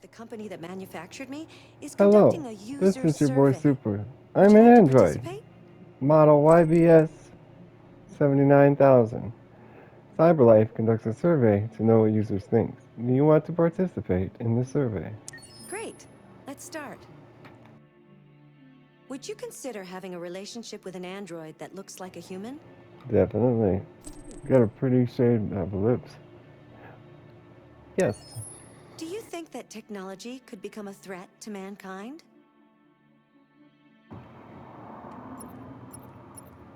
The company that manufactured me is Hello, conducting a this user is your boy survey. Super. Would I'm you an like to android, participate? model YBS 79,000. CyberLife conducts a survey to know what users think. Do you want to participate in the survey? Great. Let's start. Would you consider having a relationship with an android that looks like a human? Definitely. Got a pretty shade of lips. Yes. Do you think that technology could become a threat to mankind?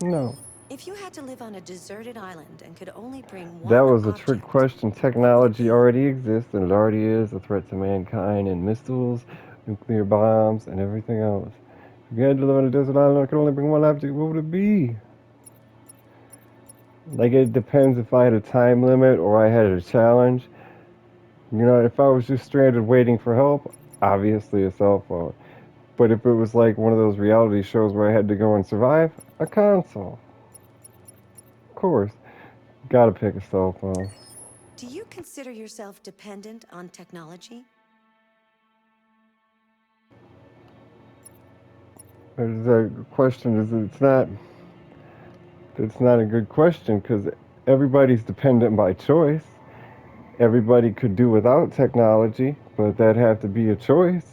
No. If you had to live on a deserted island and could only bring That one was a trick object, question. what would it Technology be? already exists, and it already is a threat to mankind, and missiles, nuclear bombs, and everything else. If you had to live on a desert island, I could only bring one object. What would it be? Like, it depends if I had a time limit or I had a challenge. You know, if I was just stranded waiting for help, obviously a cell phone. But if it was like one of those reality shows where I had to go and survive, a console. Of course. Gotta pick a cell phone. Do you consider yourself dependent on technology? There's a question is it's not a good question because everybody's dependent by choice. Everybody could do without technology, but that'd have to be a choice,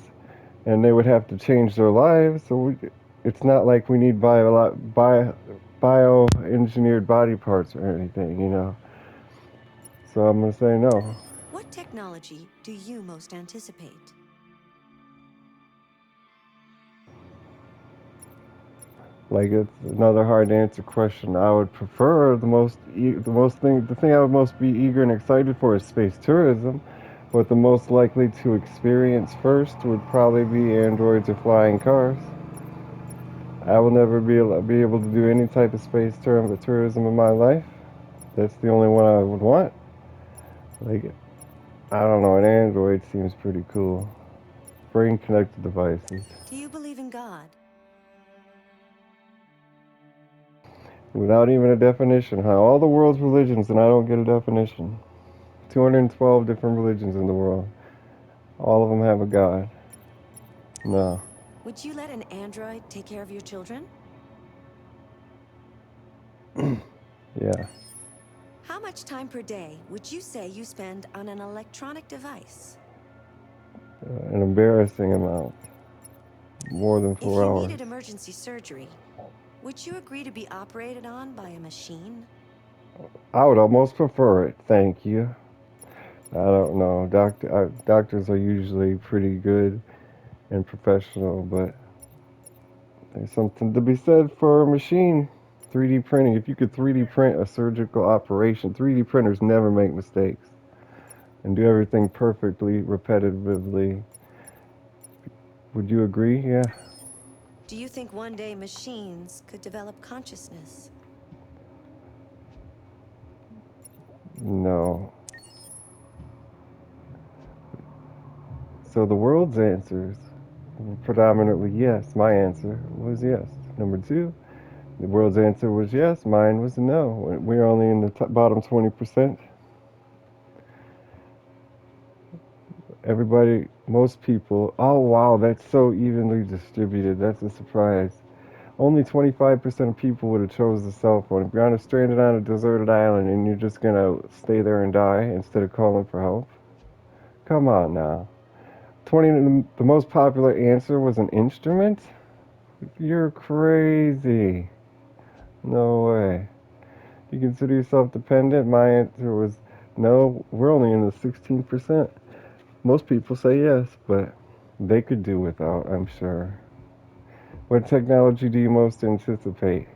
and they would have to change their lives. It's not like we need bioengineered body parts or anything, you know. So I'm gonna say no. What technology do you most anticipate? Like, it's another hard to answer question. I would prefer the thing I would most be eager and excited for is space tourism, but the most likely to experience first would probably be androids or flying cars. I will never be able to do any type of tourism in my life. That's the only one I would want. Like, I don't know, an android seems pretty cool. Brain connected devices. Do you believe in God? Without even a definition, huh? All the world's religions and I don't get a definition. 212 different religions in the world. All of them have a God. No. Would you let an android take care of your children? Yeah. How much time per day would you say you spend on an electronic device? An embarrassing amount. More than If 4 you hours. needed emergency surgery, would you agree to be operated on by a machine? I would almost prefer it. Thank you. I don't know. Doctors are usually pretty good and professional, but there's something to be said for a machine. 3D printing. If you could 3D print a surgical operation, 3D printers never make mistakes and do everything perfectly, repetitively. Would you agree? Yeah. Do you think one day machines could develop consciousness? No. So the world's answers were predominantly yes. My answer was yes. Number two, the world's answer was yes. Mine was no. We're only in the bottom 20%. Everybody, most people, oh wow, that's so evenly distributed. That's a surprise. Only 25% of people would have chose the cell phone. If you're stranded on a deserted island and you're just gonna stay there and die instead of calling for help, come on now. 20. The most popular answer was an instrument. You're crazy. No way. You consider yourself dependent? My answer was no. We're only in the 16%. Most people say yes, but they could do without, I'm sure. What technology do you most anticipate?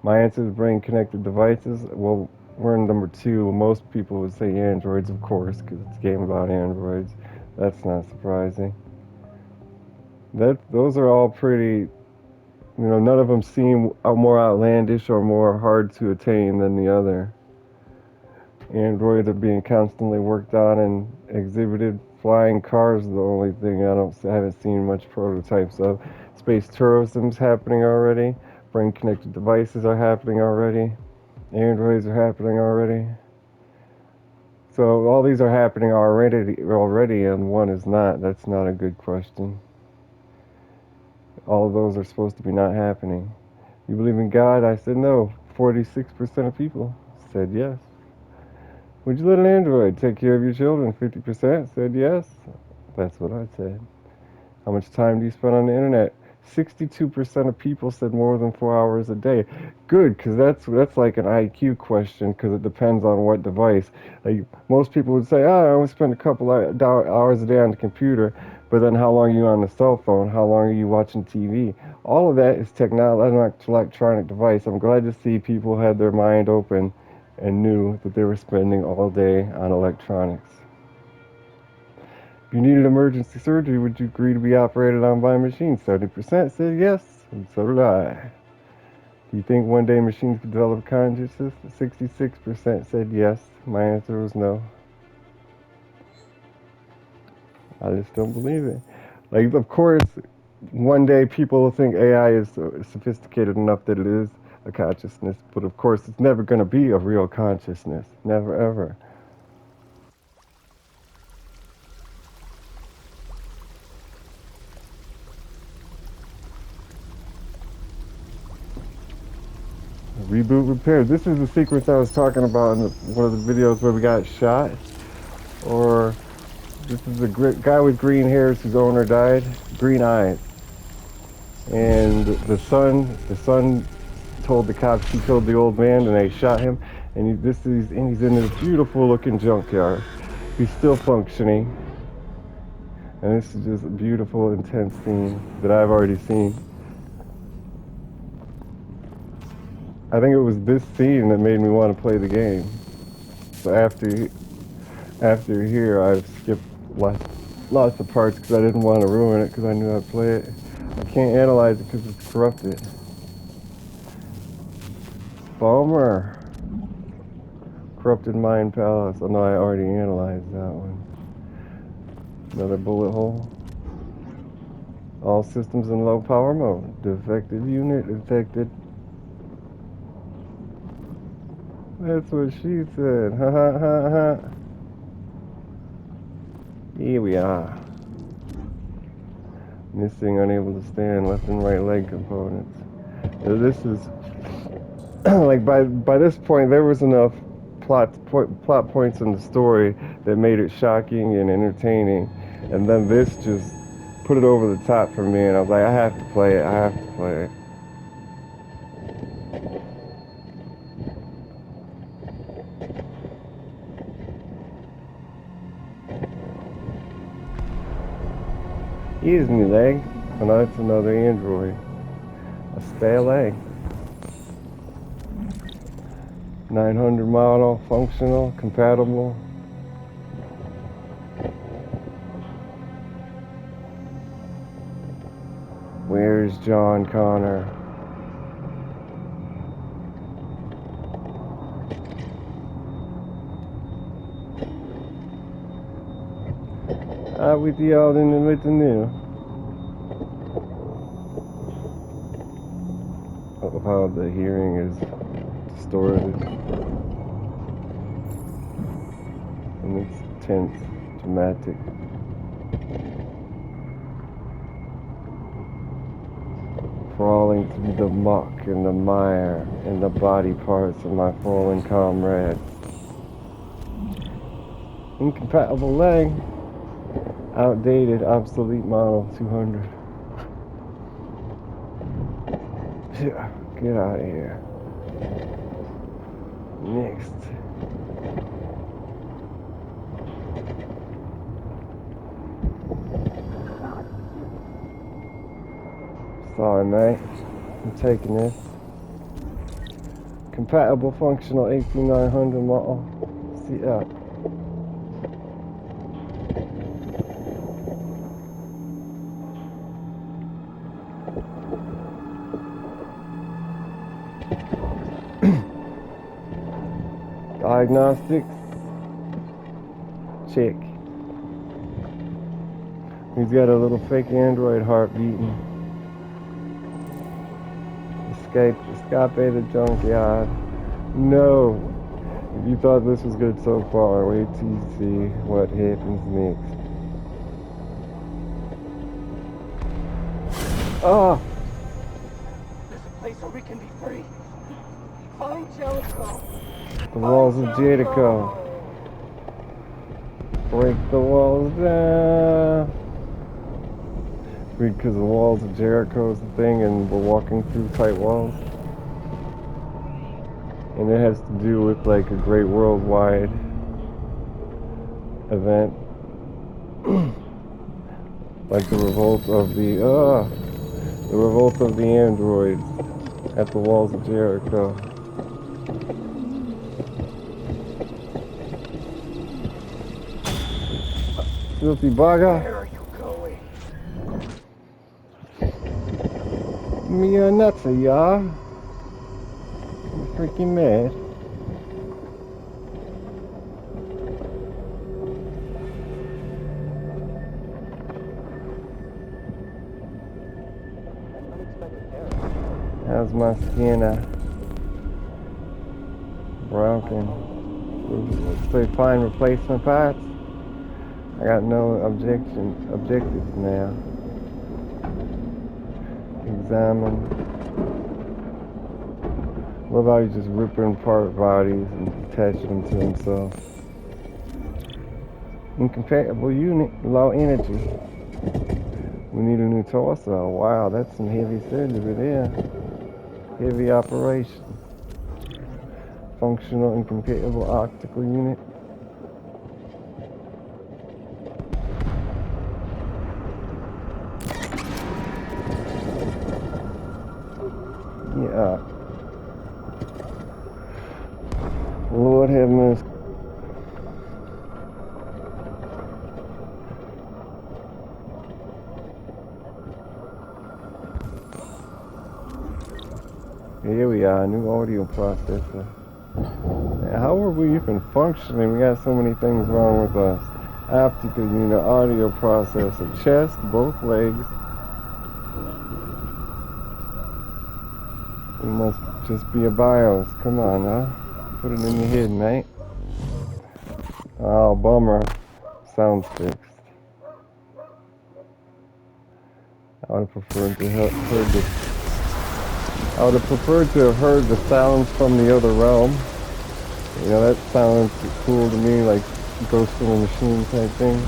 My answer is brain connected devices. Well, we're in number two. Most people would say androids, of course, because it's a game about androids. That's not surprising. Those are all pretty. None of them seem more outlandish or more hard to attain than the other. Androids are being constantly worked on and exhibited. Flying cars are the only thing haven't seen much prototypes of. Space tourism's happening already. Brain connected devices are happening already. Androids are happening already. So all these are happening already, and one is not. That's not a good question. All of those are supposed to be not happening. You believe in God? I said no. 46% of people said yes. Would you let an android take care of your children? 50% said yes. That's what I said. How much time do you spend on the internet? 62% of people said more than 4 hours a day. Good, because that's like an IQ question, because it depends on what device. Like most people would say, I only spend a couple hours a day on the computer, but then how long are you on the cell phone? How long are you watching TV? All of that is electronic device. I'm glad to see people had their mind open and knew that they were spending all day on electronics. If you needed emergency surgery, would you agree to be operated on by a machine? 70% said yes, and so did I. Do you think one day machines could develop consciousness? 66% said yes. My answer was no. I just don't believe it. Like, of course, one day people will think AI is sophisticated enough that it is a consciousness, but of course it's never going to be a real consciousness. Never, ever. Reboot repair. This is the sequence I was talking about in one of the videos where we got shot. Or this is a guy with green hairs whose owner died, green eyes. And the son told the cops he killed the old man, and they shot him. And he's in this beautiful looking junkyard. He's still functioning. And this is just a beautiful, intense scene that I've already seen. I think it was this scene that made me want to play the game. So after here, I've skipped lots of parts because I didn't want to ruin it because I knew I'd play it. I can't analyze it because it's corrupted. Bummer. Corrupted Mind Palace. Oh no, I already analyzed that one. Another bullet hole. All systems in low power mode. Defective unit detected. That's what she said. Ha ha ha ha. Here we are. Missing, unable to stand, left and right leg components. This is like by this point there was enough plot points in the story that made it shocking and entertaining, and then this just put it over the top for me, and I was like, I have to play it. I have to play it. Here's me leg. Oh no, it's another android. A spare leg. 900 model, functional, compatible. Where's John Connor? Out with the old and with the new. Of how the hearing is distorted. And it's tense, dramatic. Crawling through the muck and the mire and the body parts of my fallen comrades. Incompatible leg. Outdated, obsolete model 200. Get out of here. Next. Sorry, mate. I'm taking this. Compatible, functional 18900 model. See ya. Diagnostics. Check. He's got a little fake android heart beating. Escape the junkyard. No. If you thought this was good so far, wait till you see what happens next. Ah! There's a place where we can be free. Find Jericho. The walls of Jericho. Break the walls down. Because the walls of Jericho is the thing and we're walking through tight walls. And it has to do with like a great worldwide event. Like the revolt of the androids at the walls of Jericho. Filthy bugger. Where are you going? Me a nutsa, y'all. You freaking mad. How's my skin broken? Let's say find replacement parts. I got no objectives now. Examine. Love how he's just ripping apart bodies and attaching them to himself. Incompatible unit, low energy. We need a new torso. Wow, that's some heavy surgery there. Heavy operation. Functional incompatible optical unit. Yeah. Lord have mercy. Here we are, new audio processor. How are we even functioning? We got so many things wrong with us. Optical unit, audio processor, chest, both legs. It must just be a BIOS. Come on now. Put it in your head, mate. Oh, bummer. Sounds fixed. I would have preferred to have heard the sounds from the other realm. You know, that sounds cool to me, like Ghost in the Machine type thing.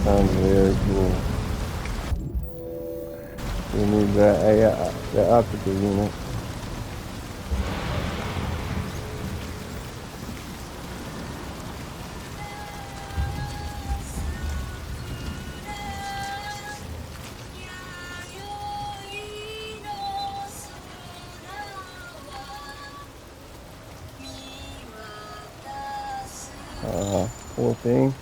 Sounds very cool. We need that optical unit. Cool thing.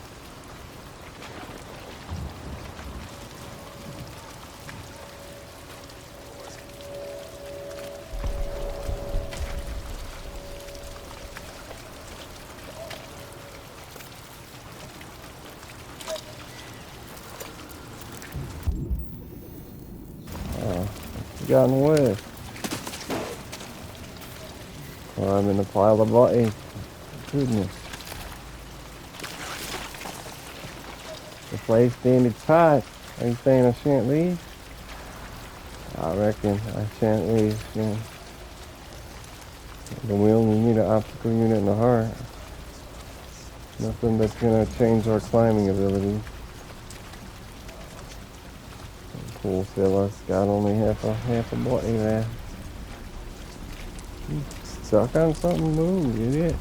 Got in the way. Oh, I'm in a pile of bodies. Goodness. The place standing tight. Are you saying I shan't leave? I reckon I shan't leave soon. But we only need an optical unit in the heart. Nothing that's gonna change our climbing abilities. Cool fella. Got only half a body there. He's stuck on something. Move, idiot.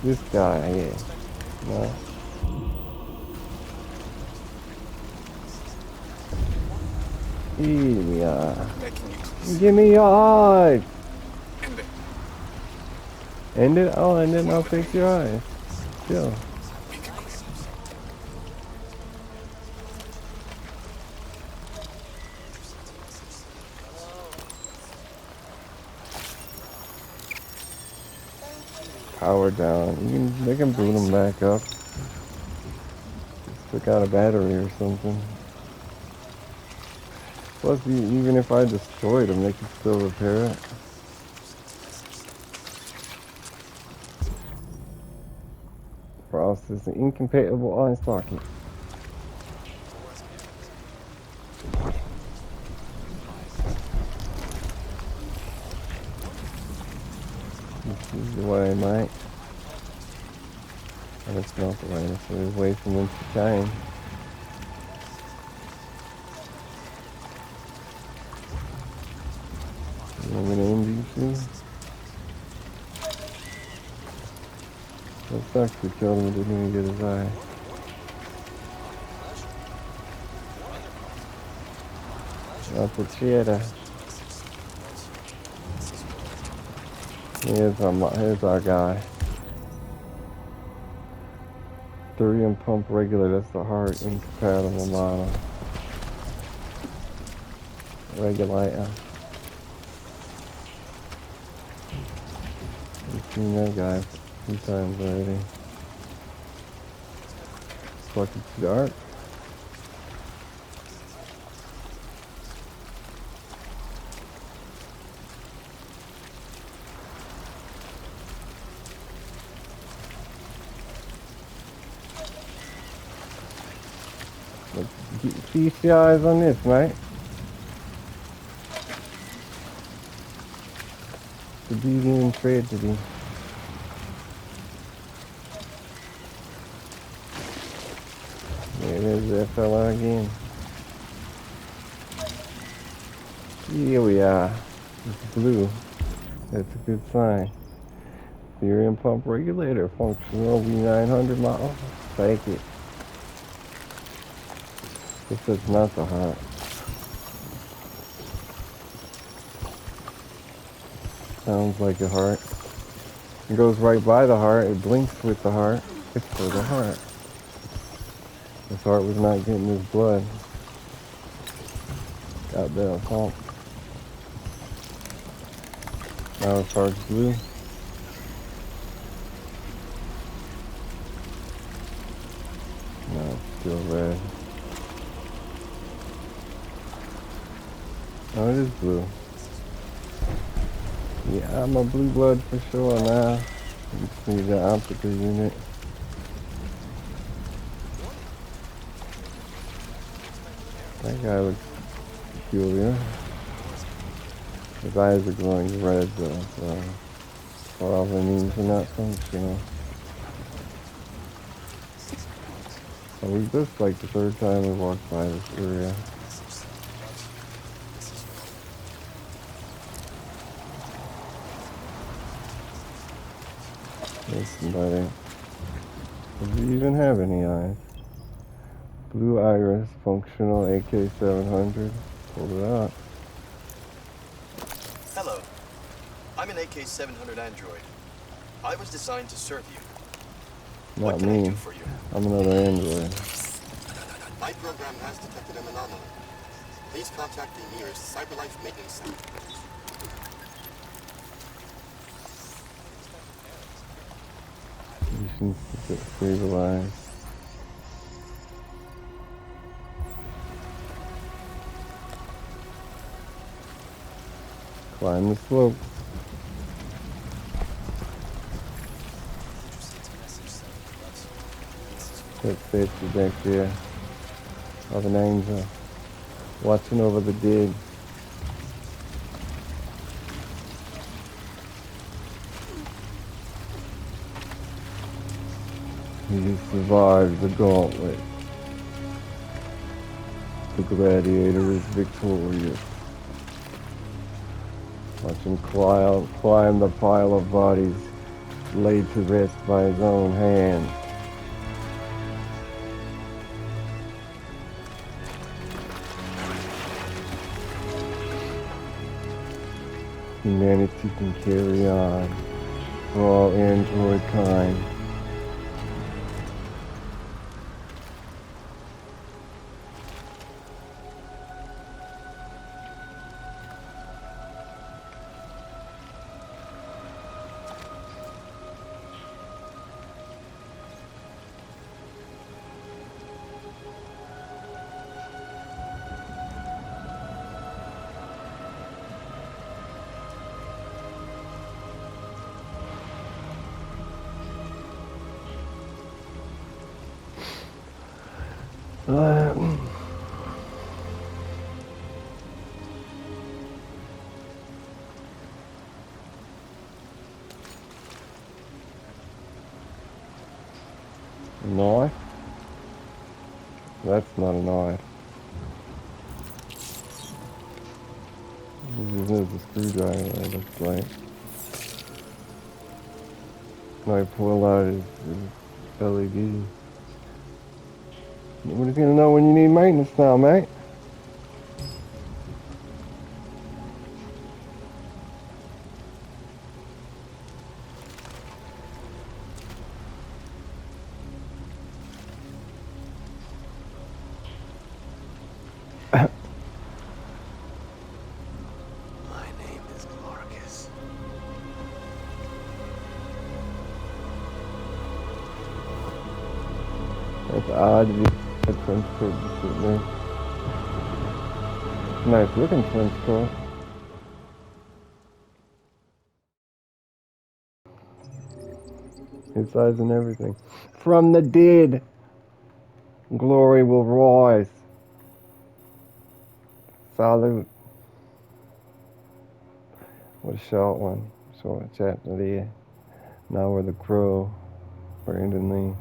This guy, yeah. No. Here we are. Give me your eyes. End it? Oh, and then I'll fix your eyes. Chill. Power down. They can boot them back up. Just took out a battery or something. Plus, even if I destroyed them, they could still repair it. This is an incompatible on socket. This is the way, mate. And it's not the way, it's the way from whence it came. You want me to end you too? That sucks, we killed him and didn't even get his eye. Appreciate. Here's our guy. Thurium pump regular, that's the heart incompatible model. Regulator. We've seen that guy a few times already. Fucking dark. Keep your eyes on this, mate. The deviant tragedy. There's that fella again. Here we are. It's blue. That's a good sign. Thurium pump regulator, functional V900 model. Take it. This is not the heart. Sounds like a heart. It goes right by the heart. It blinks with the heart. It's for the heart. This heart was not getting his blood. Goddamn pump. Now his heart's blue. No, it's still red. Oh, it is blue. Yeah, I'm a blue blood for sure now. You just need the optical unit. That guy looks peculiar. His eyes are glowing red though, so probably means they're not functional. And this is like the third time we walked by this area. There's somebody. Does he even have any eyes? Blue iris, functional AK-700. Pulled it out. Hello. I'm an AK-700 android. I was designed to serve you. Not What can I me. do for you? I'm another android. My program has detected an anomaly. Please contact the nearest CyberLife maintenance center. You should get stabilized. Climb the slope. That bitch is back there. Of an angel. Watching over the dead. He survived the gauntlet. The gladiator is victorious. Watch him climb the pile of bodies laid to rest by his own hand. Humanity can carry on for all android kind. Uh, knife? That's not a knife. This is a screwdriver, it looks like. No, I pull out his LED. Nobody's gonna know when you need maintenance now, mate. My name is Markus. That's odd to be a trench coat just sitting there. Nice looking trench coat. His size and everything. From the dead, glory will rise. Salute. What a short one. Short chapter there. Now we're the Crow. Brandon Lee.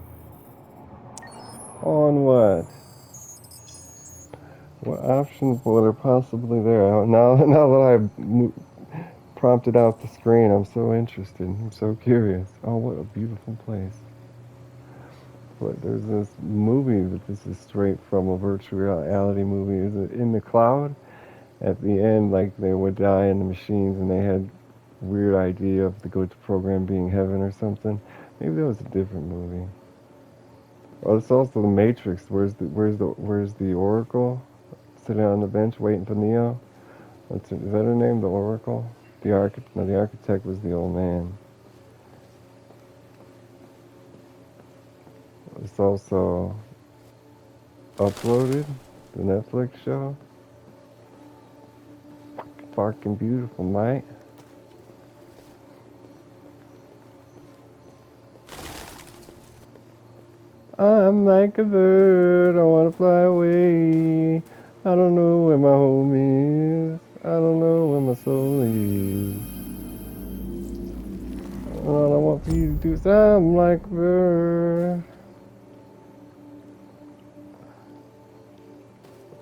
Onward. What options what are possibly there? Now that I've prompted out the screen, I'm so interested. I'm so curious. Oh, what a beautiful place. But there's this movie that this is straight from a virtual reality movie. Is it In the Cloud? At the end, like they would die in the machines, and they had weird idea of the go-to program being heaven or something. Maybe that was a different movie. Oh, it's also the Matrix. Where's the Oracle? Sitting on the bench waiting for Neo. Is that her name? The Oracle? The architect was the old man. It's also Uploaded, the Netflix show. Fucking beautiful, mate. I'm like a bird, I wanna fly away. I don't know where my home is. I don't know where my soul is. All I want for you to do is I'm like a bird.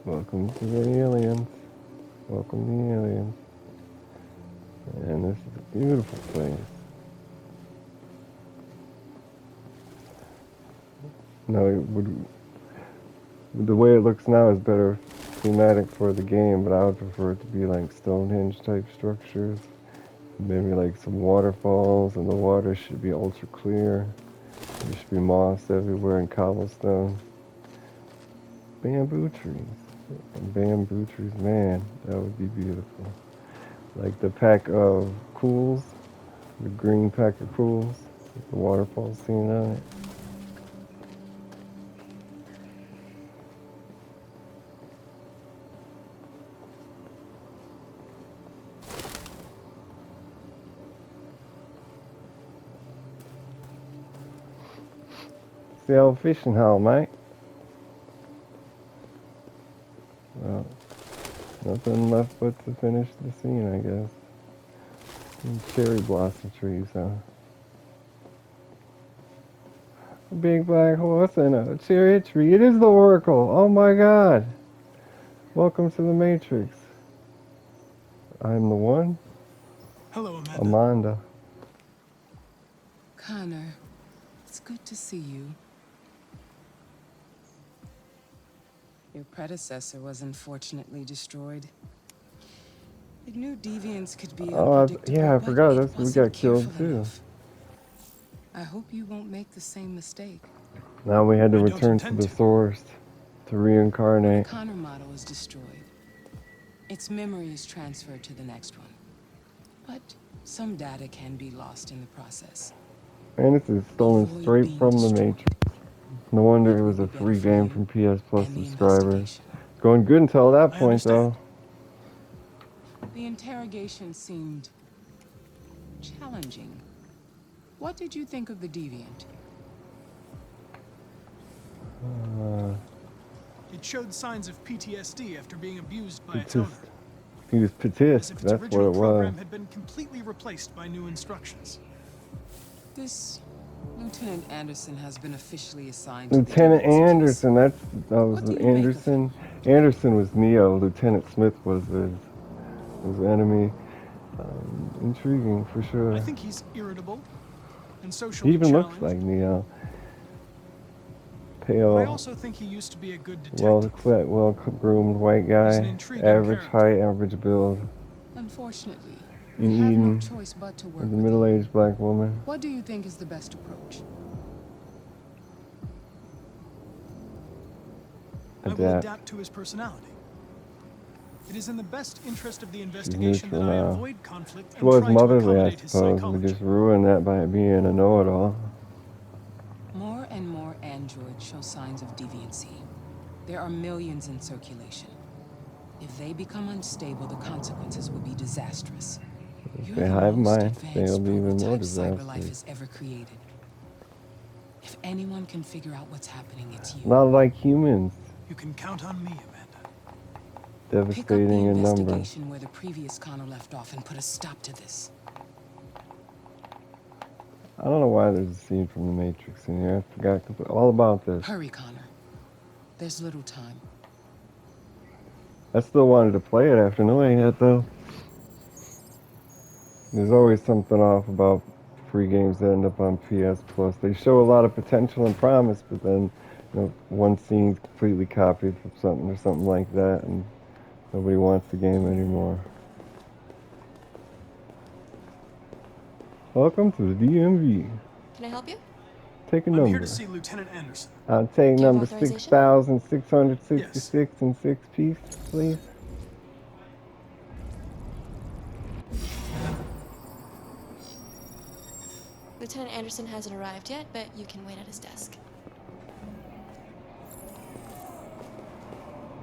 Welcome to the aliens. Welcome to the aliens. And this is a beautiful place. No, the way it looks now is better thematic for the game, but I would prefer it to be like Stonehenge type structures. Maybe like some waterfalls, and the water should be ultra clear. There should be moss everywhere and cobblestone. Bamboo trees. Bamboo trees, man, that would be beautiful. Like the pack of cools, the green pack of cools, with the waterfall scene on it. The old fishing hole, mate. Well, nothing left but to finish the scene, I guess. And cherry blossom trees, huh? A big black horse and a cherry tree. It is the Oracle. Oh my God. Welcome to the Matrix. I'm the one. Hello, Amanda. Amanda. Connor, it's good to see you. Your predecessor was unfortunately destroyed. I knew deviants could be unpredictable, yeah, I but forgot. it We wasn't got killed careful too. enough. I hope you won't make the same mistake. Now we had to I don't return to intend the to. source to When reincarnate. a Connor model is destroyed, its memory is transferred to the next one. But some data can be lost in the process. Man, this is stolen Avoid straight being from the destroyed. Matrix. No wonder It it will was be a better free for game you from PS Plus and the subscribers. investigation. Going good until that I point, understand. though. The interrogation seemed challenging. What did you think of the deviant? It showed signs of PTSD after being abused by its He owner. was As pissed. if its That's what original it was. program had been completely replaced by new instructions. This Lieutenant Anderson has been officially assigned Lieutenant to the deviant case. Anderson. That was What do you make of Anderson. him? Anderson was Neo. Lieutenant Smith was his enemy. Intriguing for sure. I think he's irritable and He socially even looks challenged. like Neo. But I Pale, also think he used to be a good detective. well groomed white He's an guy. intriguing Average character. height, average build. Unfortunately, In we have no Eden, choice but to work with a with you. middle-aged black woman. What do you think is the best approach? I will Adapt. adapt to his personality. It is in the best interest of the She's investigation that neutral I now. avoid conflict She and was try to motherly, I accommodate his suppose. We psychology. just ruined that by being a know-it-all. More and more androids show signs of deviancy. There are millions in circulation. If they become unstable, the consequences will be disastrous. You're they the hive most mind, advanced they'll be even more prototype CyberLife disastrous. has ever created. If anyone can figure out what's happening, it's you. Not like humans. You can count on me, Amanda. Pick up the Devastating in numbers. investigation where the previous Connor left off and put a stop to this. I don't know why there's a scene from The Matrix in here. I forgot all about this. Hurry, Connor. There's little time. I still wanted to play it after knowing it, though. There's always something off about free games that end up on PS Plus. They show a lot of potential and promise, but then one scene's completely copied from something or something like that, and nobody wants the game anymore. Welcome to the DMV. Can I help you? Take a I'm number. here to see Lieutenant Anderson. I'll take Do you have number authorization? 6,666 and 6 piece, please. Lieutenant Anderson hasn't arrived yet, but you can wait at his desk.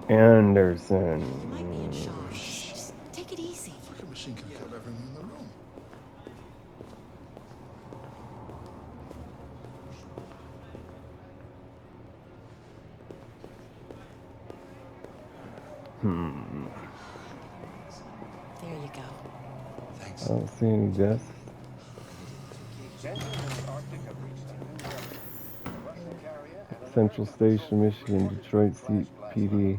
Anderson. He might be in shock. Just take it easy. The machine can kill everyone in the room. There you go. Thanks. I don't see any desks. Central Station, Michigan, Detroit PD.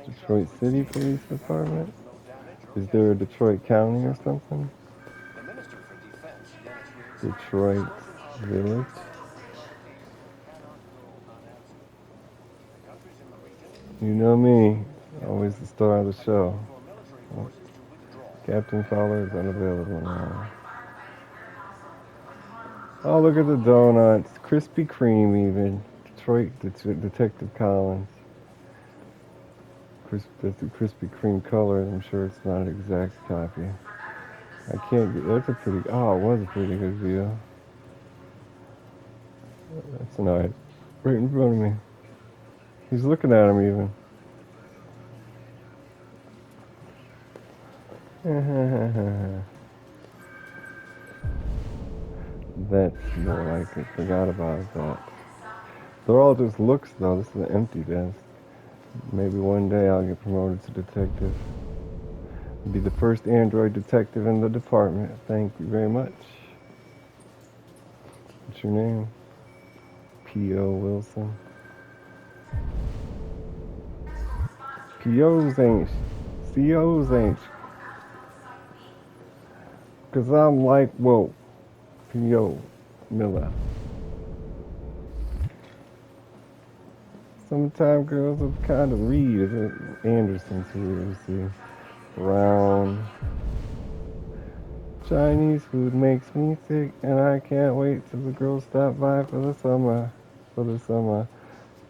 Detroit City Police Department? Is there a Detroit County or something? Detroit Village? You know me, always the star of the show. Captain Fowler is unavailable now. Oh, look at the donuts. Krispy Kreme even. Detroit Detective Collins. That's the Krispy Kreme color. I'm sure it's not an exact copy. I can't get, that's a pretty, oh, it was a pretty good view. That's nice. Right in front of me. He's looking at him even. That's more like it. Forgot about that. They're all just looks though. This is an empty desk. Maybe one day I'll get promoted to detective. Be the first android detective in the department. Thank you very much. What's your name? P.O. Wilson. P.O.'s ain't. C.O.'s ain't. Cause I'm like, whoa. P.O. Miller. Sometimes girls will kind of read. Is it Anderson's here? You see. Brown. Chinese food makes me sick, and I can't wait till the girls stop by for the summer.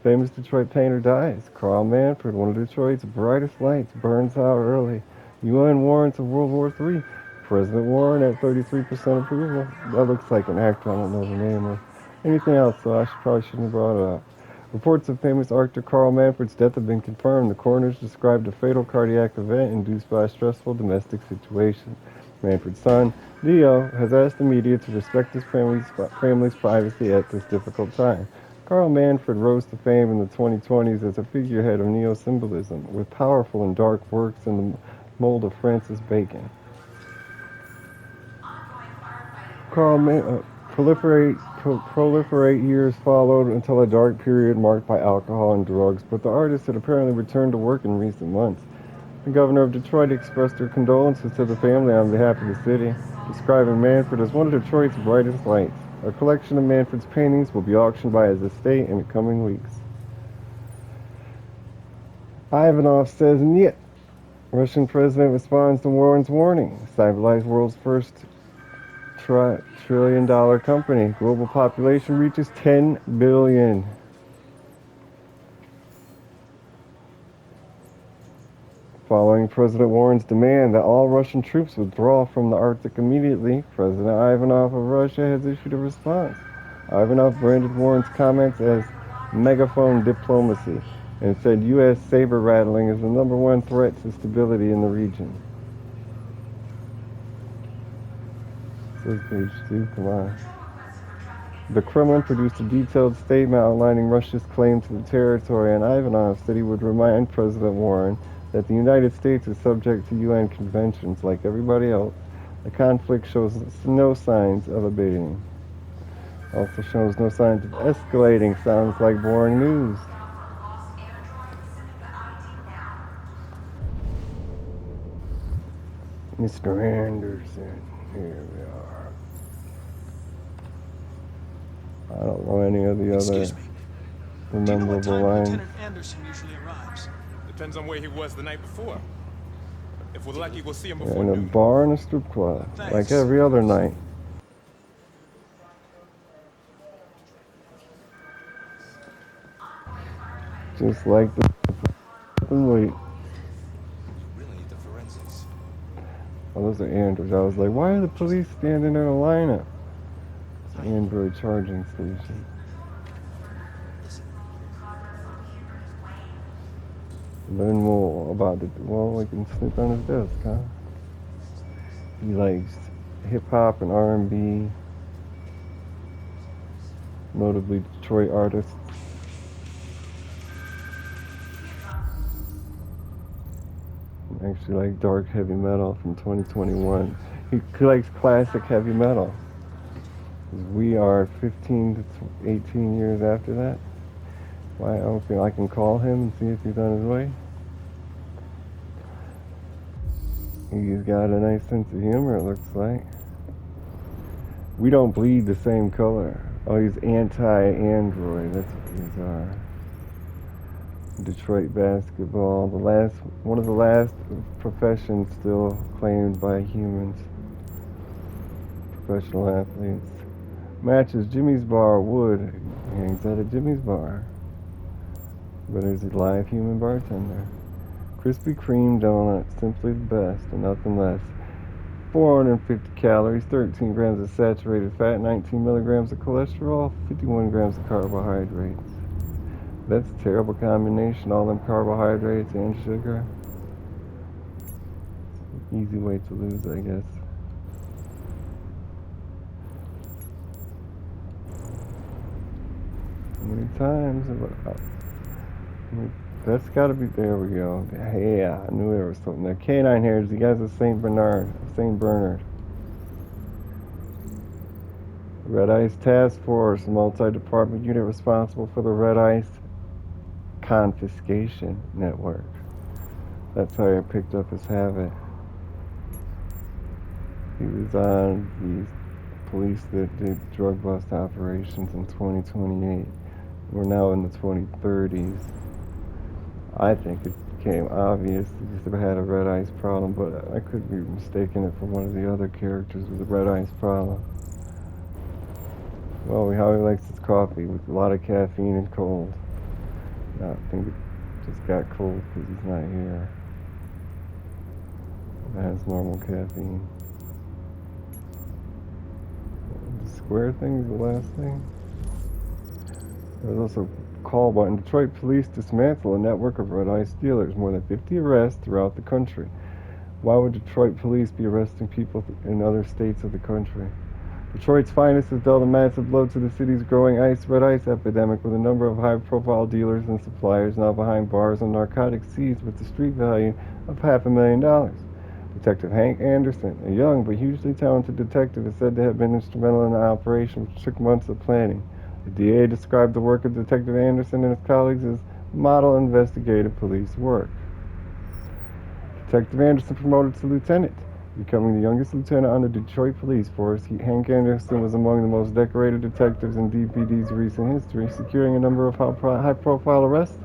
Famous Detroit painter dies. Carl Manfred, one of Detroit's brightest lights, burns out early. UN warrants of World War III. President Warren at 33% approval. That looks like an actor. I don't know the name or anything else, so I probably shouldn't have brought it up. Reports of famous actor Carl Manfred's death have been confirmed. The coroners described a fatal cardiac event induced by a stressful domestic situation. Manfred's son, Leo, has asked the media to respect his family's privacy at this difficult time. Karl Manfred rose to fame in the 2020s as a figurehead of neo-symbolism, with powerful and dark works in the mold of Francis Bacon. Proliferate years followed until a dark period marked by alcohol and drugs, but the artist had apparently returned to work in recent months. The governor of Detroit expressed her condolences to the family on behalf of the city, describing Manfred as one of Detroit's brightest lights. A collection of Manfred's paintings will be auctioned by his estate in the coming weeks. Ivanov says, "Niet." Russian president responds to Warren's warning. Stabilize world's first trillion-dollar company. Global population reaches 10 billion. Following President Warren's demand that all Russian troops withdraw from the Arctic immediately, President Ivanov of Russia has issued a response. Ivanov branded Warren's comments as megaphone diplomacy and said U.S. saber-rattling is the number one threat to stability in the region. Says page 2, come on. The Kremlin produced a detailed statement outlining Russia's claim to the territory, and Ivanov said he would remind President Warren that the United States is subject to UN conventions like everybody else. The conflict shows no signs of abating. Also shows no signs of escalating. Sounds like boring news. Mr. Anderson, here we are. I don't know any of the other memorable lines. Lieutenant Anderson usually arrives? Depends on where he was the night before. If we're lucky, we'll see him before In a noon. bar and a strip club, like every other night. Just like the wait. Really need the forensics. Oh, those are androids. I was like, why are the police standing in a lineup? It's an android charging station. Learn more about the. Well, we can snoop on his desk, huh? He likes hip hop and R&B, notably Detroit artists. Actually like dark heavy metal from 2021. He likes classic heavy metal. We are 15 to 18 years after that. Why, okay, I can call him and see if he's on his way. He's got a nice sense of humor, it looks like. We don't bleed the same color. Oh, he's anti-android. That's what these are. Detroit basketball, one of the last professions still claimed by humans. Professional athletes. Matches Jimmy's Bar Wood. Hangs out at Jimmy's Bar. But there's a live human bartender. Krispy Kreme donut, simply the best and nothing less. 450 calories, 13 grams of saturated fat, 19 milligrams of cholesterol, 51 grams of carbohydrates. That's a terrible combination, all them carbohydrates and sugar. Easy way to lose, I guess. How many times have that's gotta be, there we go. Yeah, I knew there was something there. Canine hairs, you guys are St. Bernard. Red Ice Task Force, a multi-department unit responsible for the Red Ice confiscation network. That's how I picked up his habit. He was on the police that did drug bust operations in 2028. We're now in the 2030s. I think it became obvious he just had a red ice problem, but I could be mistaking it for one of the other characters with a red ice problem. Well, how he likes his coffee with a lot of caffeine and cold. I think it just got cold because he's not here. It has normal caffeine. The square thing is the last thing. There's also a call button. Detroit police dismantle a network of red ice dealers. More than 50 arrests throughout the country. Why would Detroit police be arresting people in other states of the country? Detroit's finest has dealt a massive blow to the city's growing red ice epidemic, with a number of high-profile dealers and suppliers now behind bars on narcotics seized with a street value of $500,000. Detective Hank Anderson, a young but hugely talented detective, is said to have been instrumental in the operation, which took months of planning. The DA described the work of Detective Anderson and his colleagues as model investigative police work. Detective Anderson promoted to lieutenant, becoming the youngest lieutenant on the Detroit Police Force. Hank Anderson was among the most decorated detectives in DPD's recent history, securing a number of high-profile arrests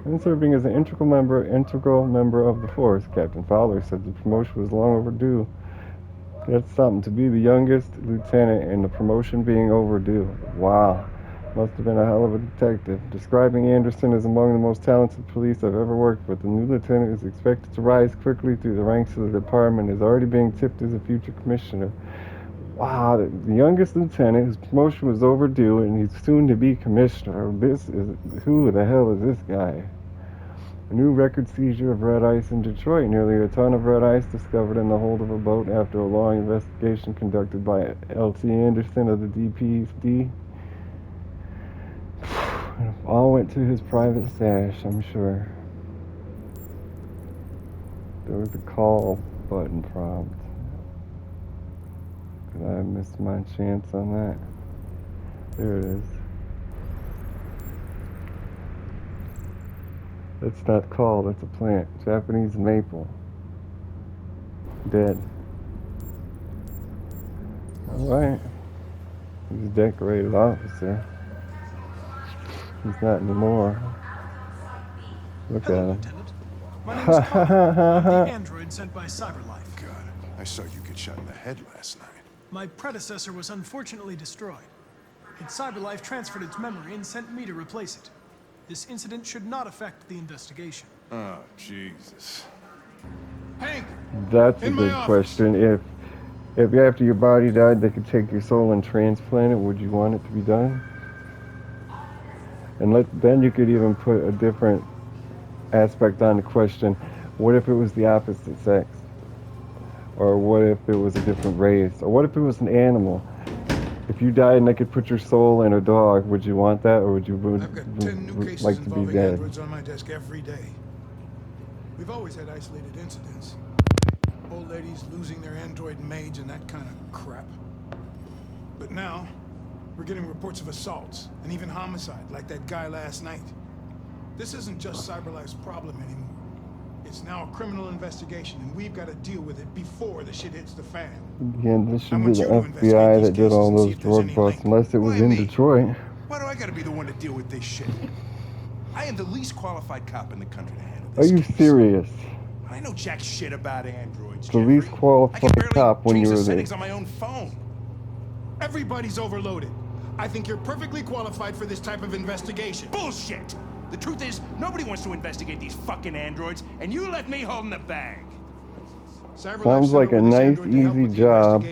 and serving as an integral member of the force. Captain Fowler said the promotion was long overdue. That's something, to be the youngest lieutenant and the promotion being overdue. Wow. Must have been a hell of a detective. Describing Anderson as among the most talented police I've ever worked with, the new lieutenant is expected to rise quickly through the ranks of the department and is already being tipped as a future commissioner. Wow, the youngest lieutenant, whose promotion was overdue, and he's soon to be commissioner. Who the hell is this guy? A new record seizure of red ice in Detroit. Nearly a ton of red ice discovered in the hold of a boat after a long investigation conducted by L.T. Anderson of the DPD. All went to his private stash, I'm sure. There was a call button prompt. Did I miss my chance on that? There it is. That's not call, that's a plant. Japanese maple. Dead. Alright. He's a decorated officer. He's not anymore. Look Hello, at him. Lieutenant. My name is Connor. I'm the android sent by CyberLife. God, I saw you get shot in the head last night. My predecessor was unfortunately destroyed. And CyberLife transferred its memory and sent me to replace it. This incident should not affect the investigation. Oh, Jesus. Hank! That's a good question. If after your body died they could take your soul and transplant it, would you want it to be done? And then you could even put a different aspect on the question. What if it was the opposite sex? Or what if it was a different race? Or what if it was an animal? If you died and they could put your soul in a dog, would you want that, or would you I've got 10 new cases like to be involving dead? androids on my desk every day. We've always had isolated incidents. Old ladies losing their android maids and that kind of crap. But now, we're getting reports of assaults and even homicide, like that guy last night. This isn't just CyberLife's problem anymore. It's now a criminal investigation, and we've got to deal with it before the shit hits the fan. Yeah, this should be the FBI that did all those drug busts, unless it was in Detroit. Why do I gotta be the one to deal with this shit? I am the least qualified cop in the country to handle Are this you case. serious? I know jack shit about androids, The least qualified cop when you were the there. settings on my own phone. Everybody's overloaded. I think you're perfectly qualified for this type of investigation. Bullshit! The truth is, nobody wants to investigate these fucking androids, and you left me holding the bag. Sounds like a nice, easy job,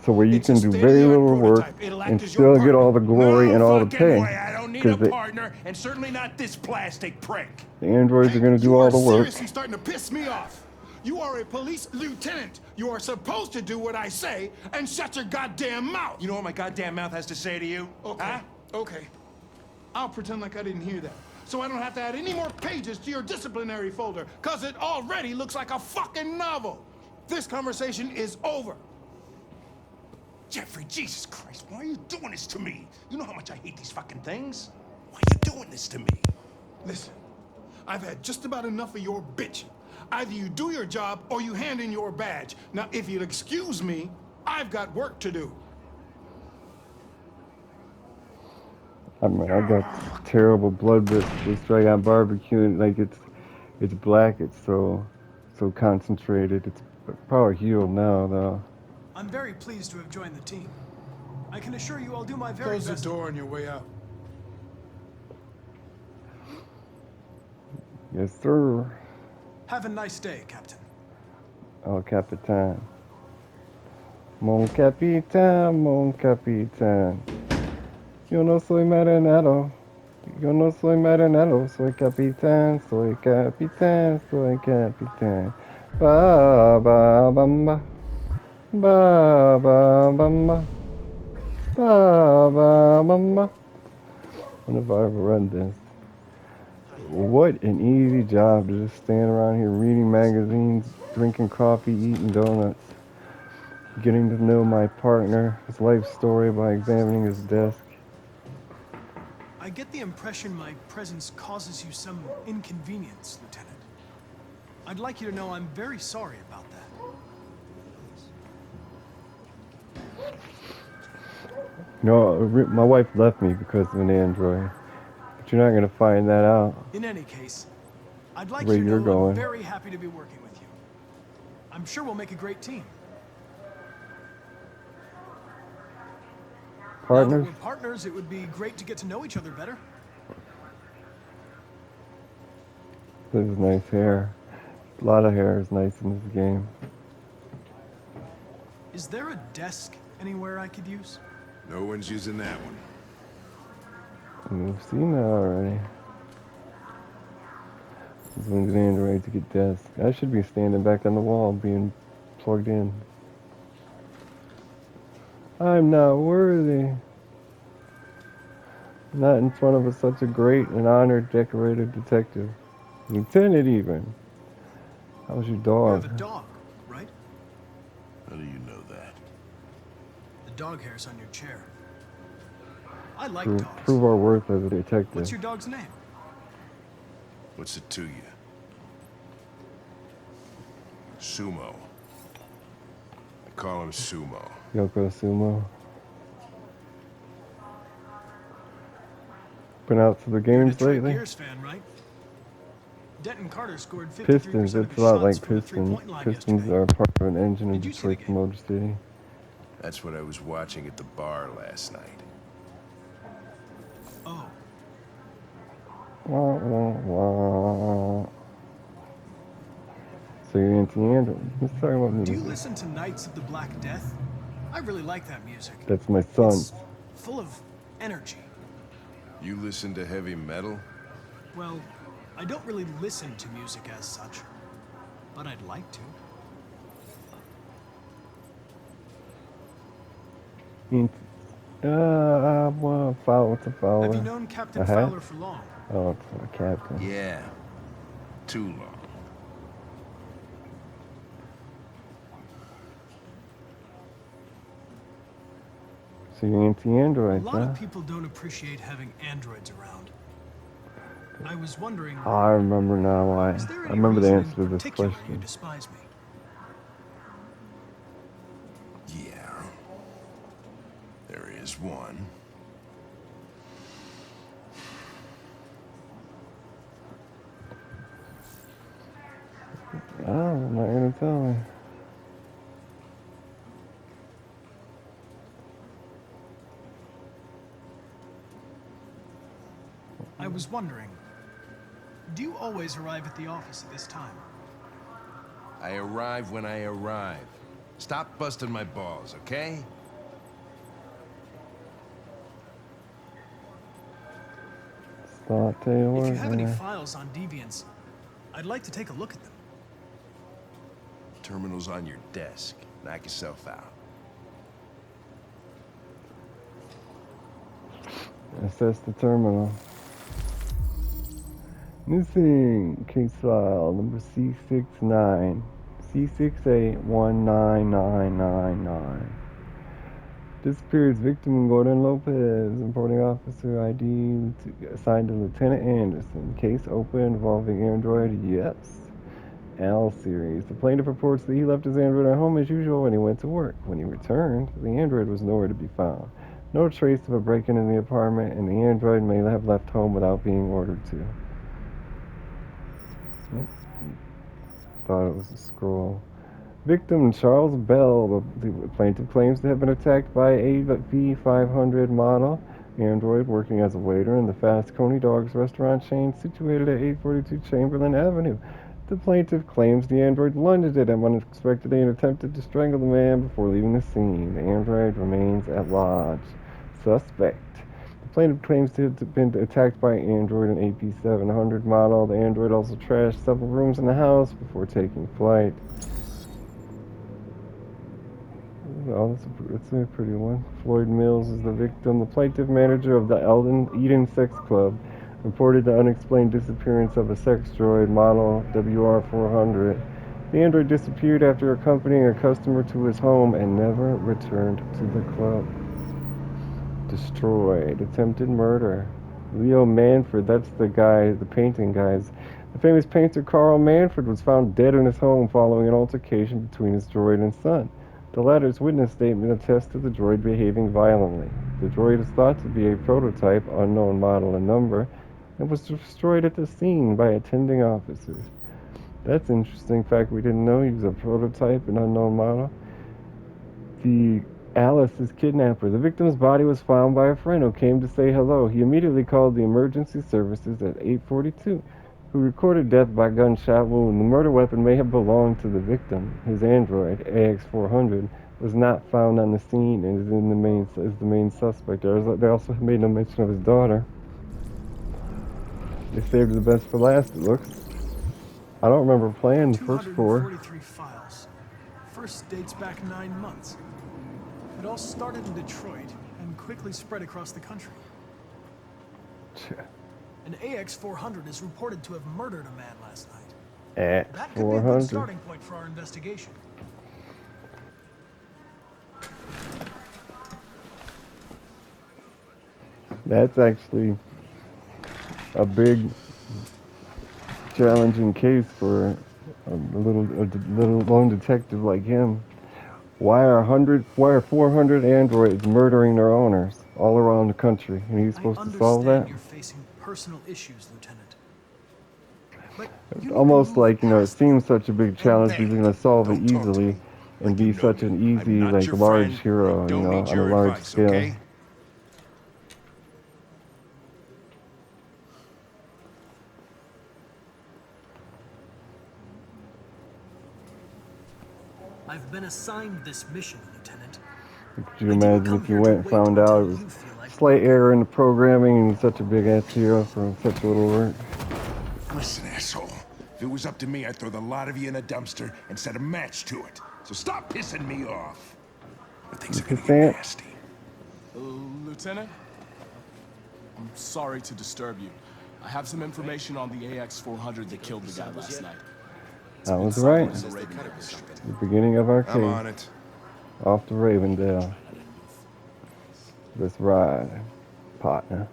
so where you can do very little work and still get all the glory and all the pay. I don't need a partner, and certainly not this plastic prick. The androids are going to do all the work. Seriously starting to piss me off. You are a police lieutenant. You are supposed to do what I say and shut your goddamn mouth. You know what my goddamn mouth has to say to you? Okay. Huh? Okay. I'll pretend like I didn't hear that, so I don't have to add any more pages to your disciplinary folder, cause it already looks like a fucking novel. This conversation is over. Jeffrey, Jesus Christ, why are you doing this to me? You know how much I hate these fucking things. Why are you doing this to me? Listen, I've had just about enough of your bitching. Either you do your job or you hand in your badge. Now, if you'll excuse me, I've got work to do. I mean, I got terrible blood biscuits. I got barbecue. Like it's black. It's so concentrated. It's probably healed now, though. I'm very pleased to have joined the team. I can assure you I'll do my very best. Close the door on your way out. Yes, sir. Have a nice day, Captain. Oh, Capitan. Mon Capitan, mon Capitan. Yo no soy marinero. Yo no soy marinero. Soy Capitan, soy Capitan, soy Capitan. Ba ba bamba. Ba ba bamba. Mama. What if I ever run this? What an easy job to just stand around here reading magazines, drinking coffee, eating donuts, getting to know my partner, his life story by examining his desk. I get the impression my presence causes you some inconvenience, Lieutenant. I'd like you to know I'm very sorry about that. No, my wife left me because of an android. But you're not going to find that out In any case, I'd like where you to you're know I'm going. very happy to be working with you. I'm sure we'll make a great team. Now that Partners? we're partners, it would be great to get to know each other better. This is nice hair. A lot of hair is nice in this game. Is there a desk anywhere I could use? No one's using that one. We've seen that already. This one's an android to get desk. I should be standing back on the wall being plugged in. I'm not worthy. Not in front of such a great and honored decorated detective. Lieutenant even. How's your You dog? have a dog, right? How do you know that? The dog hair's on your chair. I like Prove dogs. our worth as a detective. What's your dog's name? What's it to you? Sumo. I call him Sumo. Yoko Sumo. Been out to the You're a games Detroit lately? Gears fan, right? Denton Carter scored 53% Pistons, of it's his a lot shots like from the Pistons. three-point line Pistons yesterday. are part of an engine in Did you see the Detroit's game? Motor City. That's what I was watching at the bar last night. Oh, Wah, wah, wah. So you're into Android. Let's talk about do you music. listen to Knights of the Black Death? I really like that music. That's my son. It's full of energy. You listen to heavy metal? Well, I don't really listen to music as such, but I'd like to. Well, foul, it's a fowler. Have you known Captain Uh-huh. Fowler for long? Oh, it's a captain. Yeah. Too long. So you're into A androids, lot huh? of people don't appreciate having androids around. I was wondering, Oh, I remember now why. is there I any remember the reason answer to in this particular you question. despise me? Yeah. There is one. Oh, I'm not gonna tell me. I was wondering, do you always arrive at the office at this time? I arrive when I arrive. Stop busting my balls, okay? Start tell you If what, you have any man. files on deviants, I'd like to take a look at them. Terminal's on your desk. Knock yourself out. Assess the terminal. Missing case file number C69 C68199999. Disappears victim Gordon Lopez. Reporting officer ID assigned to Lieutenant Anderson. Case open involving Android. Yes. L series. The plaintiff reports that he left his android at home as usual when he went to work. When he returned, the android was nowhere to be found. No trace of a break-in in the apartment, and the android may have left home without being ordered to. Thought it was a scroll. Victim Charles Bell. The plaintiff claims to have been attacked by a V500 model android working as a waiter in the Fast Coney Dogs restaurant chain situated at 842 Chamberlain Avenue. The plaintiff claims the android lunged at him unexpectedly and attempted to strangle the man before leaving the scene. The android remains at large. Suspect. The plaintiff claims to have been attacked by an android, an AP700 model. The android also trashed several rooms in the house before taking flight. Oh, it's a pretty one. Floyd Mills is the victim. The plaintiff manager of the Eden Sex Club reported the unexplained disappearance of a sex droid model WR400. The android disappeared after accompanying a customer to his home and never returned to the club. Destroyed. Attempted murder. Leo Manfred, that's the guy, the painting guys. The famous painter Carl Manfred was found dead in his home following an altercation between his droid and son. The latter's witness statement attests to the droid behaving violently. The droid is thought to be a prototype, unknown model and number, and was destroyed at the scene by attending officers. That's an interesting fact. We didn't know he was a prototype, an unknown model. The Alice's kidnapper. The victim's body was found by a friend who came to say hello. He immediately called the emergency services at 8:42, who recorded death by gunshot wound. The murder weapon may have belonged to the victim. His android, AX-400, was not found on the scene and is the main suspect. They also made no mention of his daughter. They saved the best for last, it looks. I don't remember playing the first four. 243 files. First dates back 9 months. It all started in Detroit and quickly spread across the country. An AX-400 is reported to have murdered a man last night. That could be a good starting point for our investigation. That's actually a big, challenging case for a little lone detective like him. Why are 400 androids murdering their owners all around the country? And he's supposed to solve that? You're facing personal issues, Lieutenant. It's almost like, it seems such a big challenge. He's going to solve it easily and be such an easy, large hero, on a large scale. Okay? I've been assigned this mission, Lieutenant. Could you imagine if you went and found out it was slight error in the programming and such a big ass hero for such little work? Listen, asshole. If it was up to me, I'd throw the lot of you in a dumpster and set a match to it. So stop pissing me off. But things are gonna get nasty. Lieutenant? I'm sorry to disturb you. I have some information on the AX-400 that killed the guy last night. That was right. The beginning of our case. I'm on it. Off to Ravendale. This ride, partner.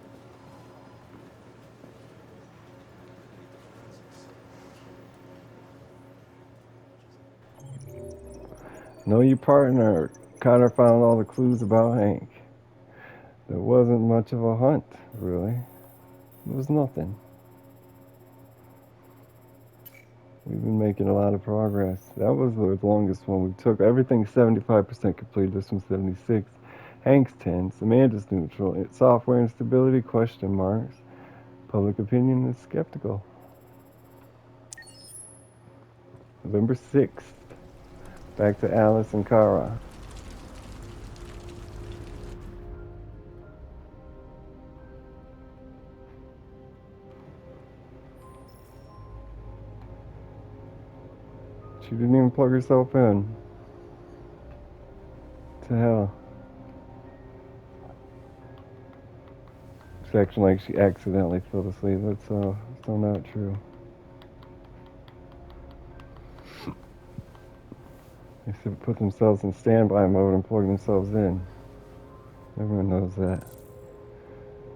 Know your partner. Connor found all the clues about Hank. There wasn't much of a hunt, really. There was nothing. We've been making a lot of progress. That was the longest one we took. Everything's 75% complete. This one's 76. Hank's 10. Amanda's neutral. Software instability, question marks. Public opinion is skeptical. November 6th. Back to Alice and Kara. She didn't even plug herself in. To hell. It's acting like she accidentally fell asleep. That's so not true. They should put themselves in standby mode and plug themselves in. Everyone knows that.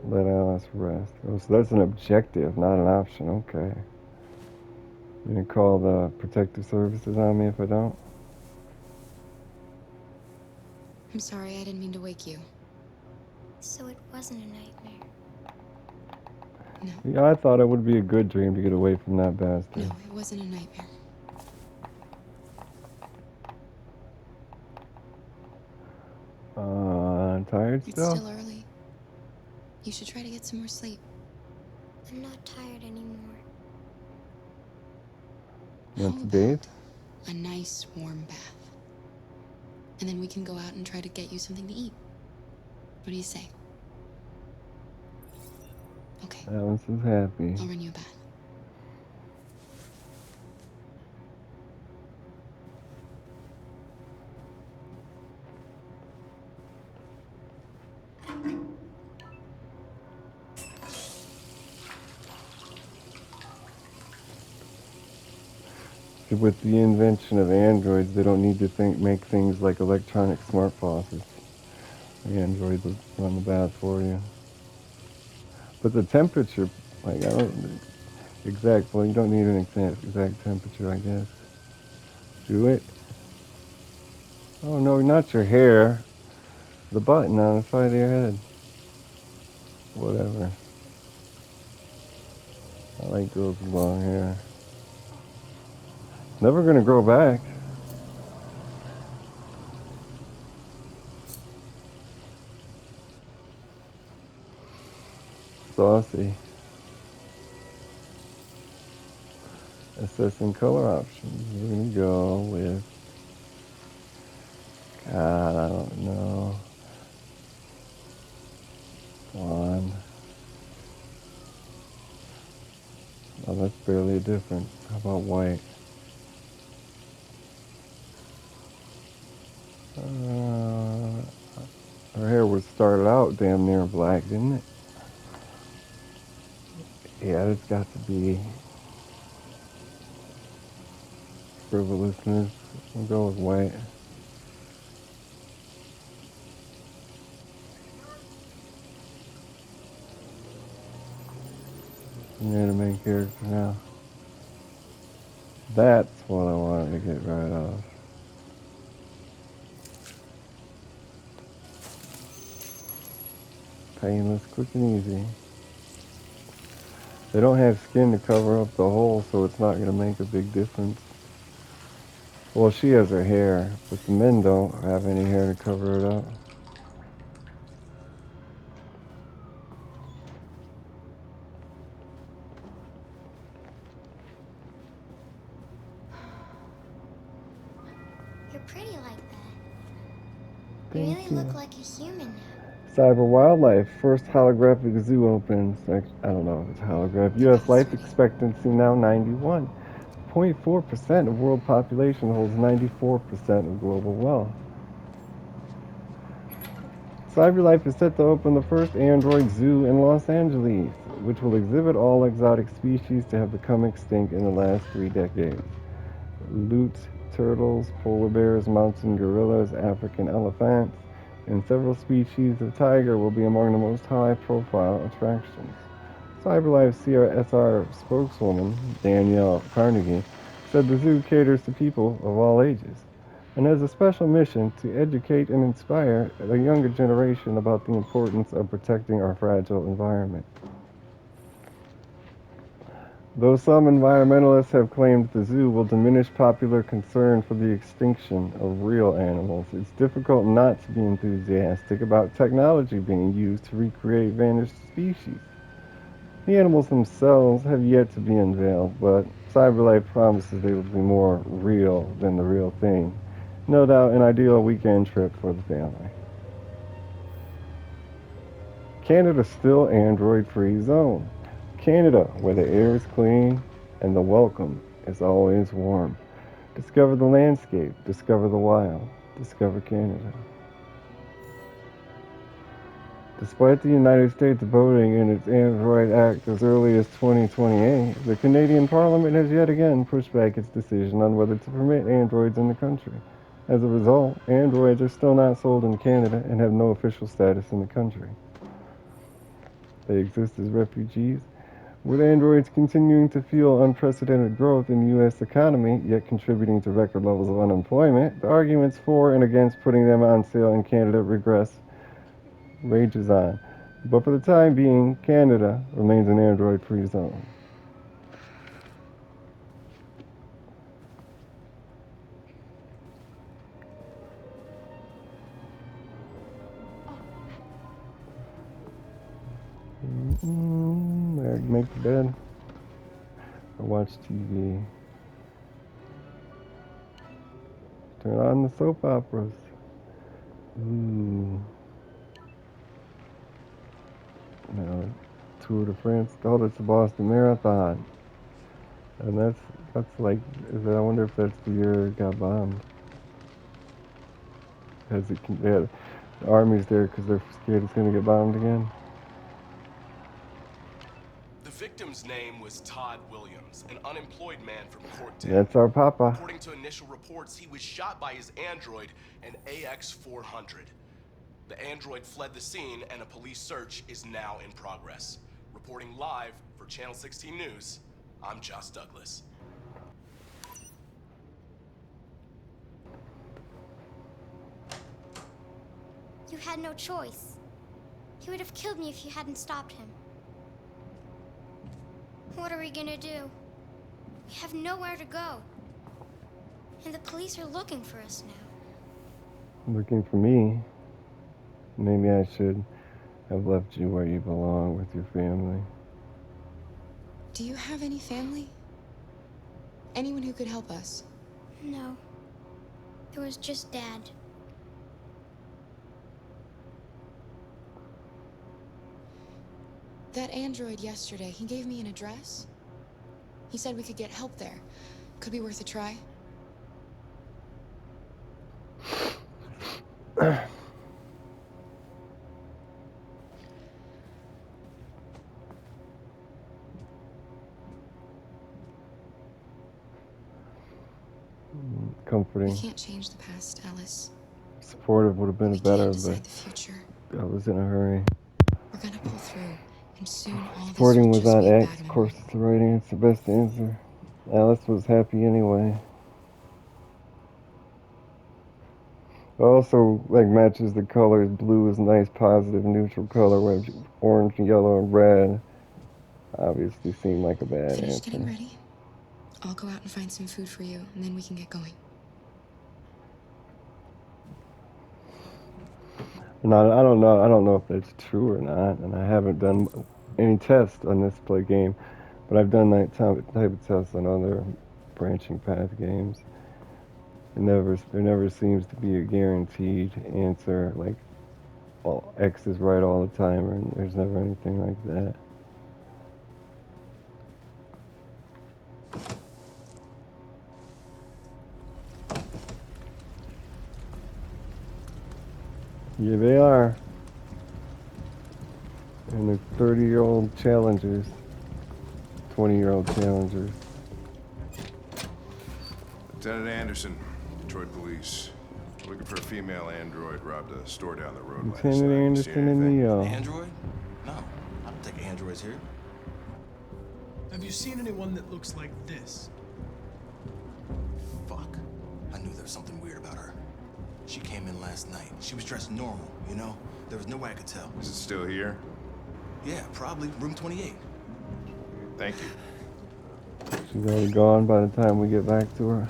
Let Alice rest. Oh, so that's an objective, not an option. Okay. You can call the protective services on me if I don't? I'm sorry, I didn't mean to wake you. So it wasn't a nightmare. No. Yeah, I thought it would be a good dream to get away from that bastard. No, it wasn't a nightmare. I'm tired still? It's still early. You should try to get some more sleep. I'm not tired anymore. You want to bathe? A nice warm bath. And then we can go out and try to get you something to eat. What do you say? Okay. Alice is happy. I'll run you a bath. with the invention of androids, they don't need to make things like electronic smart faucets. The androids will run the bath for you. But the temperature, like, I don't, well, you don't need an exact temperature, I guess. Do it? Oh no, not your hair. The button on the side of your head. Whatever. I like girls with long hair. Never gonna grow back. Saucy. Assessing color options. We're gonna go with, God, I don't know. Blonde. Oh, that's barely a difference. How about white? Her hair was started out damn near black, didn't it? Yeah, it's got to be frivolousness. We'll go with white. You're the main character now. That's what I wanted to get right of. Painless, quick and easy. They don't have skin to cover up the hole, so it's not going to make a big difference. Well, she has her hair, but the men don't have any hair to cover it up. You're pretty like that. You Thank really you. look like a human now. Cyber Wildlife, first holographic zoo opens. I don't know if it's holographic. U.S. life expectancy now 91. 0.4% of world population holds 94% of global wealth. CyberLife is set to open the first Android zoo in Los Angeles, which will exhibit all exotic species to have become extinct in the last 3 decades. Loot turtles, polar bears, mountain gorillas, African elephants, and several species of tiger will be among the most high-profile attractions. CyberLife's CSR spokeswoman, Danielle Carnegie, said the zoo caters to people of all ages and has a special mission to educate and inspire the younger generation about the importance of protecting our fragile environment. Though some environmentalists have claimed the zoo will diminish popular concern for the extinction of real animals, it's difficult not to be enthusiastic about technology being used to recreate vanished species. The animals themselves have yet to be unveiled, but CyberLife promises they will be more real than the real thing. No doubt an ideal weekend trip for the family. Canada's still Android-free zone. Canada, where the air is clean and the welcome is always warm. Discover the landscape, discover the wild, discover Canada. Despite the United States voting in its Android Act as early as 2028, the Canadian Parliament has yet again pushed back its decision on whether to permit androids in the country. As a result, androids are still not sold in Canada and have no official status in the country. They exist as refugees, with androids continuing to fuel unprecedented growth in the U.S. economy, yet contributing to record levels of unemployment. The arguments for and against putting them on sale in Canada rages on. But for the time being, Canada remains an Android-free zone. There, make the bed or watch TV. Turn on the soap operas. Ooh. Now, Tour de France. Oh, that's the Boston Marathon. And that's like, I wonder if that's the year it got bombed. Has it? Yeah, the army's there because they're scared it's going to get bombed again. The victim victim's name was Todd Williams, an unemployed man from Corktown. That's our papa. According to initial reports, he was shot by his android, an AX-400. The android fled the scene, and a police search is now in progress. Reporting live for Channel 16 News, I'm Josh Douglas. You had no choice. He would have killed me if you hadn't stopped him. What are we gonna do? We have nowhere to go. And the police are looking for us now. Looking for me. Maybe I should have left you where you belong with your family. Do you have any family? Anyone who could help us? No. There was just Dad. That android yesterday, he gave me an address. He said we could get help there. Could be worth a try. Comforting. We can't change the past, Alice. Supportive would have been better, but decide the future. I was in a hurry. We're gonna pull through, and soon all this Supporting will was just on be a X. bad Of course, memory. it's the right answer, best answer. Alice was happy anyway. Also, like, matches the colors. Blue is nice, positive, neutral color, where orange, yellow, and red obviously seem like a bad Finish getting answer. ready. I'll go out and find some food for you, and then we can get going. And I don't know if that's true or not, and I haven't done any tests on this play game, but I've done that type of tests on other branching path games. There never seems to be a guaranteed answer, like, well, X is right all the time, or there's never anything like that. Yeah, they are. And they're 30-year-old challengers, 20-year-old challengers. Lieutenant Anderson, Detroit Police. Looking for a female android robbed a store down the road last night. Lieutenant You Anderson see and anything? Neo. Android? No, I don't think androids here. Have you seen anyone that looks like this? Fuck. I knew there was something weird about her. She came in last night. She was dressed normal, you know? There was no way I could tell. Is it still here? Yeah, probably. Room 28. Thank you. She's already gone by the time we get back to her.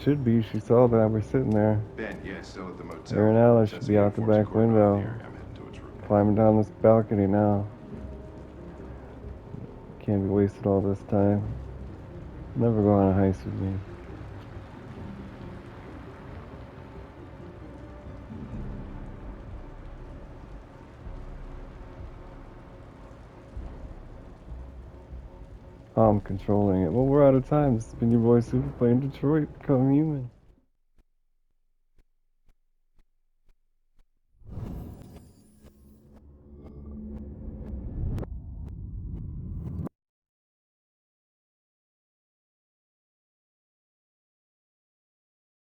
Should be. She saw that I was sitting there. Ben, yeah, still at the motel. Her and Alice should be out the back window, climbing down this balcony now. Can't be wasted all this time. Never go on a heist with me. I'm controlling it. Well, we're out of time. This has been your boy Super playing Detroit Become Human.